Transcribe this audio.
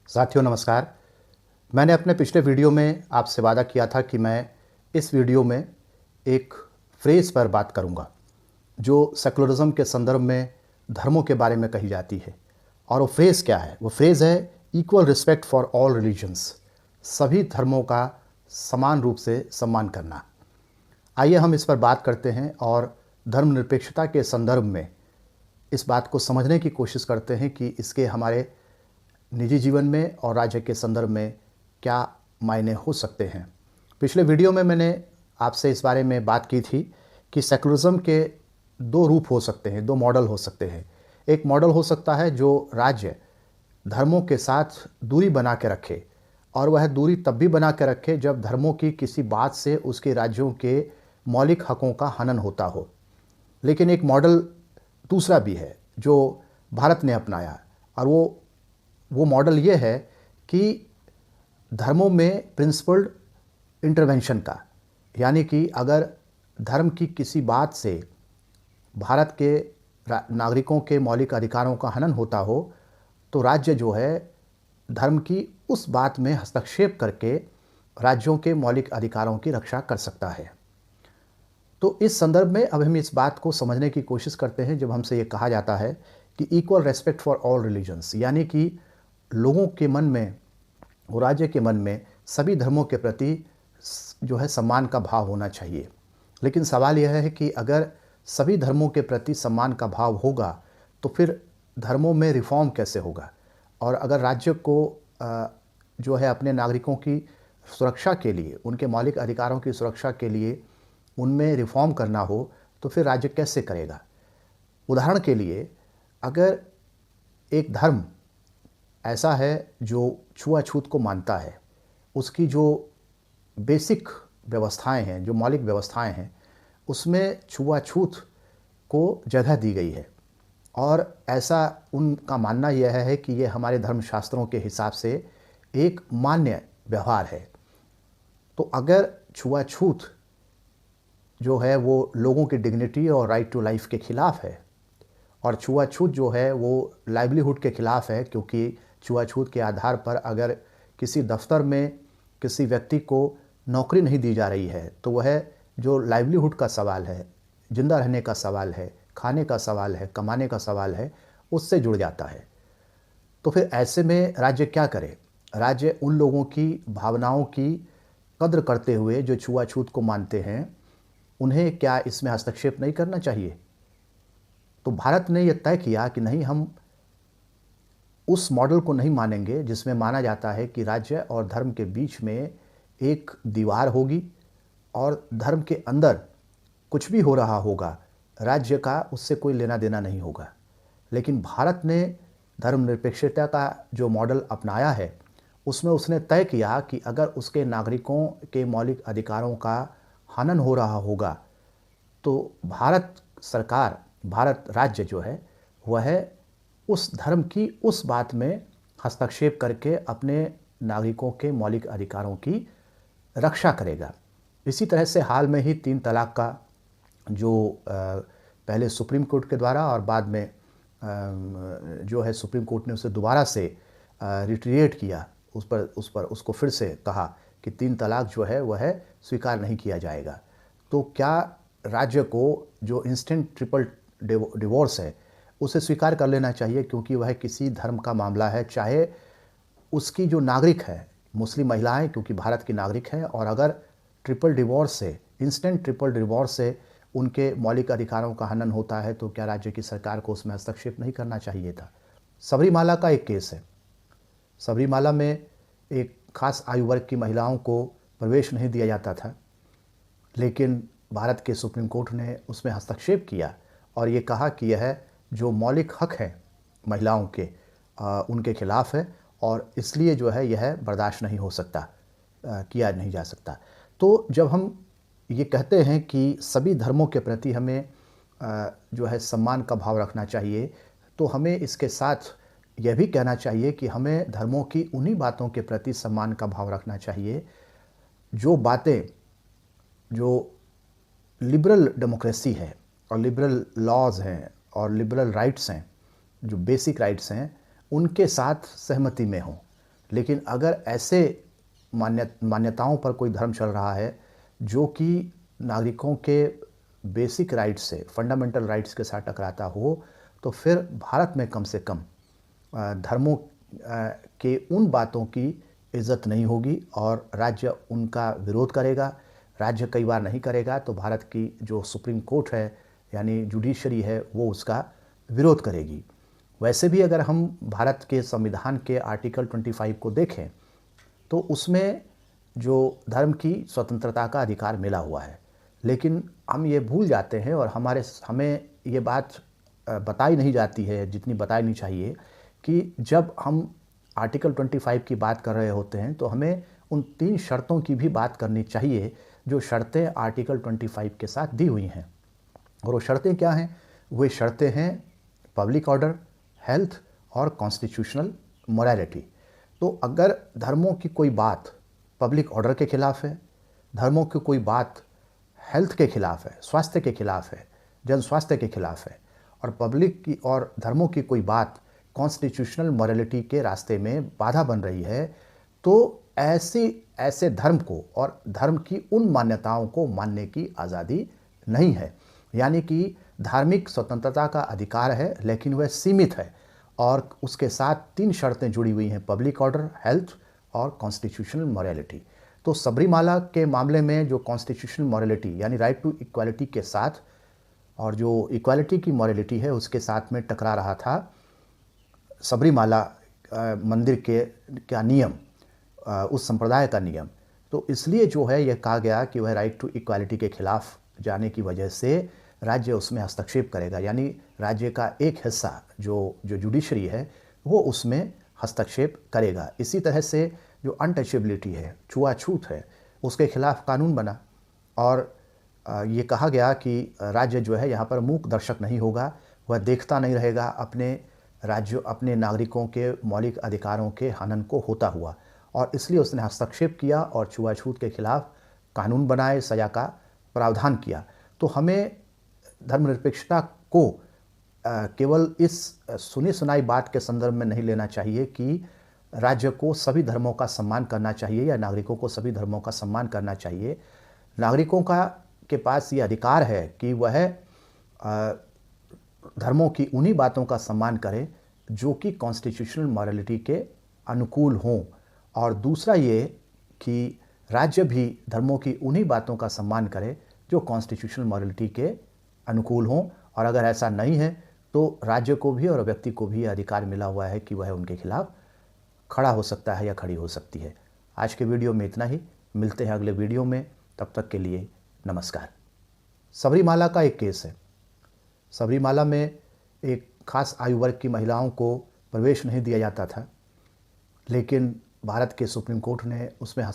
साथियों नमस्कार। मैंने अपने पिछले वीडियो में आपसे वादा किया था कि मैं इस वीडियो में एक फ्रेज़ पर बात करूंगा जो सेकुलरिज्म के संदर्भ में धर्मों के बारे में कही जाती है। और वो फ्रेज़ क्या है? वो फ्रेज़ है equal respect for all religions. सभी धर्मों का समान रूप से सम्मान करना। आइए हम इस पर बात करते हैं और धर्मनिरपेक्षता के संदर्भ में इस बात को समझने की कोशिश करते हैं कि इसके हमारे निजी जीवन में और राज्य के संदर्भ में क्या मायने हो सकते हैं। पिछले वीडियो में मैंने आपसे इस बारे में बात की थी कि सेकुलरिज्म के दो रूप हो सकते हैं, दो मॉडल हो सकते हैं। एक मॉडल हो सकता है जो राज्य धर्मों के साथ दूरी बना के रखे, और वह दूरी तब भी बना के रखे जब धर्मों की किसी बात से उसके राज्यों के मौलिक हकों का हनन होता हो। लेकिन एक मॉडल दूसरा भी है जो भारत ने अपनाया, और वो मॉडल ये है कि धर्मों में प्रिंसिपल्ड इंटरवेंशन का, यानी कि अगर धर्म की किसी बात से भारत के नागरिकों के मौलिक अधिकारों का हनन होता हो तो राज्य जो है धर्म की उस बात में हस्तक्षेप करके राज्यों के मौलिक अधिकारों की रक्षा कर सकता है। तो इस संदर्भ में अब हम इस बात को समझने की कोशिश करते हैं जब हमसे ये कहा जाता है कि equal respect for all religions, यानी कि लोगों के मन में और राज्य के मन में सभी धर्मों के प्रति जो है सम्मान का भाव होना चाहिए। लेकिन सवाल यह है कि अगर सभी धर्मों के प्रति सम्मान का भाव होगा तो फिर धर्मों में रिफॉर्म कैसे होगा? और अगर राज्य को जो है अपने नागरिकों की सुरक्षा के लिए, उनके मौलिक अधिकारों की सुरक्षा के लिए उनमें रिफॉर्म करना हो तो फिर राज्य कैसे करेगा? उदाहरण के लिए, अगर एक धर्म ऐसा है जो छुआछूत को मानता है, उसकी जो बेसिक व्यवस्थाएं हैं, जो मौलिक व्यवस्थाएं हैं, उसमें छुआछूत को जगह दी गई है, और ऐसा उनका मानना यह है कि ये हमारे धर्मशास्त्रों के हिसाब से एक मान्य व्यवहार है। तो अगर छुआछूत जो है वो लोगों की डिग्निटी और राइट टू लाइफ के खिलाफ है, और छुआछूत जो है वो लाइवलीहुड के खिलाफ है, क्योंकि छुआछूत के आधार पर अगर किसी दफ्तर में किसी व्यक्ति को नौकरी नहीं दी जा रही है तो वह जो लाइवलीहुड का सवाल है, जिंदा रहने का सवाल है, खाने का सवाल है, कमाने का सवाल है, उससे जुड़ जाता है। तो फिर ऐसे में राज्य क्या करे? राज्य उन लोगों की भावनाओं की कद्र करते हुए जो छुआछूत को मानते हैं, उन्हें क्या इसमें हस्तक्षेप नहीं करना चाहिए? तो भारत ने यह तय किया कि नहीं, हम उस मॉडल को नहीं मानेंगे जिसमें माना जाता है कि राज्य और धर्म के बीच में एक दीवार होगी और धर्म के अंदर कुछ भी हो रहा होगा, राज्य का उससे कोई लेना देना नहीं होगा। लेकिन भारत ने धर्मनिरपेक्षता का जो मॉडल अपनाया है, उसमें उसने तय किया कि अगर उसके नागरिकों के मौलिक अधिकारों का हनन हो रहा होगा तो भारत सरकार, भारत राज्य जो है वह उस धर्म की उस बात में हस्तक्षेप करके अपने नागरिकों के मौलिक अधिकारों की रक्षा करेगा। इसी तरह से हाल में ही 3 तलाक का जो पहले सुप्रीम कोर्ट के द्वारा और बाद में जो है सुप्रीम कोर्ट ने उसे दोबारा से रिट्रिएट किया, उसको फिर से कहा कि 3 तलाक जो है वह स्वीकार नहीं किया जाएगा। तो क्या राज्य को जो इंस्टेंट ट्रिपल डिवोर्स है उसे स्वीकार कर लेना चाहिए, क्योंकि वह किसी धर्म का मामला है, चाहे उसकी जो नागरिक है, मुस्लिम महिलाएं क्योंकि भारत की नागरिक हैं, और अगर ट्रिपल डिवोर्स से, इंस्टेंट ट्रिपल डिवोर्स से उनके मौलिक अधिकारों का हनन होता है तो क्या राज्य की सरकार को उसमें हस्तक्षेप नहीं करना चाहिए था? सबरीमाला का एक केस है। सबरीमाला में एक खास आयु वर्ग की महिलाओं को प्रवेश नहीं दिया जाता था, लेकिन भारत के सुप्रीम कोर्ट ने उसमें हस्तक्षेप किया और ये कहा कि यह जो मौलिक हक है महिलाओं के, उनके खिलाफ है, और इसलिए जो है यह बर्दाश्त नहीं हो सकता, किया नहीं जा सकता। तो जब हम ये कहते हैं कि सभी धर्मों के प्रति हमें जो है सम्मान का भाव रखना चाहिए, तो हमें इसके साथ यह भी कहना चाहिए कि हमें धर्मों की उन्हीं बातों के प्रति सम्मान का भाव रखना चाहिए जो बातें, जो लिबरल डेमोक्रेसी है और लिबरल लॉज हैं और लिबरल राइट्स हैं, जो बेसिक राइट्स हैं, उनके साथ सहमति में हों। लेकिन अगर ऐसे मान्यताओं पर कोई धर्म चल रहा है जो कि नागरिकों के बेसिक राइट्स से, फंडामेंटल राइट्स के साथ टकराता हो, तो फिर भारत में कम से कम धर्मों के उन बातों की इज्जत नहीं होगी और राज्य उनका विरोध करेगा। राज्य कई बार नहीं करेगा तो भारत की जो सुप्रीम कोर्ट है यानी जुडिशरी है वो उसका विरोध करेगी। वैसे भी अगर हम भारत के संविधान के आर्टिकल 25 को देखें तो उसमें जो धर्म की स्वतंत्रता का अधिकार मिला हुआ है, लेकिन हम ये भूल जाते हैं और हमें ये बात बताई नहीं जाती है जितनी बतानी चाहिए कि जब हम आर्टिकल 25 की बात कर रहे होते हैं तो हमें उन 3 शर्तों की भी बात करनी चाहिए जो शर्तें आर्टिकल 25 के साथ दी हुई हैं। और वो शर्तें क्या हैं? वे शर्तें हैं पब्लिक ऑर्डर, हेल्थ और कॉन्स्टिट्यूशनल मोरालिटी। तो अगर धर्मों की कोई बात पब्लिक ऑर्डर के खिलाफ है, धर्मों की कोई बात हेल्थ के खिलाफ है, स्वास्थ्य के खिलाफ है, जन स्वास्थ्य के खिलाफ है, और पब्लिक की और धर्मों की कोई बात कॉन्स्टिट्यूशनल मोरालिटी के रास्ते में बाधा बन रही है, तो ऐसे धर्म को और धर्म की उन मान्यताओं को मानने की आज़ादी नहीं है। यानी कि धार्मिक स्वतंत्रता का अधिकार है लेकिन वह सीमित है और उसके साथ 3 शर्तें जुड़ी हुई हैं, पब्लिक ऑर्डर, हेल्थ और कॉन्स्टिट्यूशनल मोरालिटी। तो सबरीमाला के मामले में जो कॉन्स्टिट्यूशनल मोरालिटी यानी राइट टू इक्वालिटी के साथ और जो इक्वालिटी की मोरालिटी है उसके साथ में टकरा रहा था सबरीमाला मंदिर का नियम, उस संप्रदाय का नियम। तो इसलिए जो है यह कहा गया कि वह राइट टू इक्वालिटी के खिलाफ जाने की वजह से राज्य उसमें हस्तक्षेप करेगा, यानी राज्य का एक हिस्सा जो जुडिशरी है वो उसमें हस्तक्षेप करेगा। इसी तरह से जो अनटचेबिलिटी है, छुआछूत है, उसके खिलाफ कानून बना और ये कहा गया कि राज्य जो है यहाँ पर मूक दर्शक नहीं होगा, वह देखता नहीं रहेगा अपने नागरिकों के मौलिक अधिकारों के हनन को होता हुआ, और इसलिए उसने हस्तक्षेप किया और छुआछूत के खिलाफ कानून बनाए, सजा का प्रावधान किया। तो हमें धर्मनिरपेक्षता को केवल इस सुनी सुनाई बात के संदर्भ में नहीं लेना चाहिए कि राज्य को सभी धर्मों का सम्मान करना चाहिए या नागरिकों को सभी धर्मों का सम्मान करना चाहिए। नागरिकों के पास ये अधिकार है कि वह धर्मों की उन्हीं बातों का सम्मान करें जो कि कॉन्स्टिट्यूशनल मॉरलिटी के अनुकूल हों, और दूसरा ये कि राज्य भी धर्मों की उन्हीं बातों का सम्मान करे जो कॉन्स्टिट्यूशनल मॉरलिटी के अनुकूल हों, और अगर ऐसा नहीं है तो राज्य को भी और व्यक्ति को भी अधिकार मिला हुआ है कि वह उनके खिलाफ खड़ा हो सकता है या खड़ी हो सकती है। आज के वीडियो में इतना ही, मिलते हैं अगले वीडियो में, तब तक के लिए नमस्कार। सबरीमाला का एक केस है। सबरीमाला में एक खास आयु वर्ग की महिलाओं को प्रवेश नहीं दिया जाता था, लेकिन भारत के सुप्रीम कोर्ट ने उसमें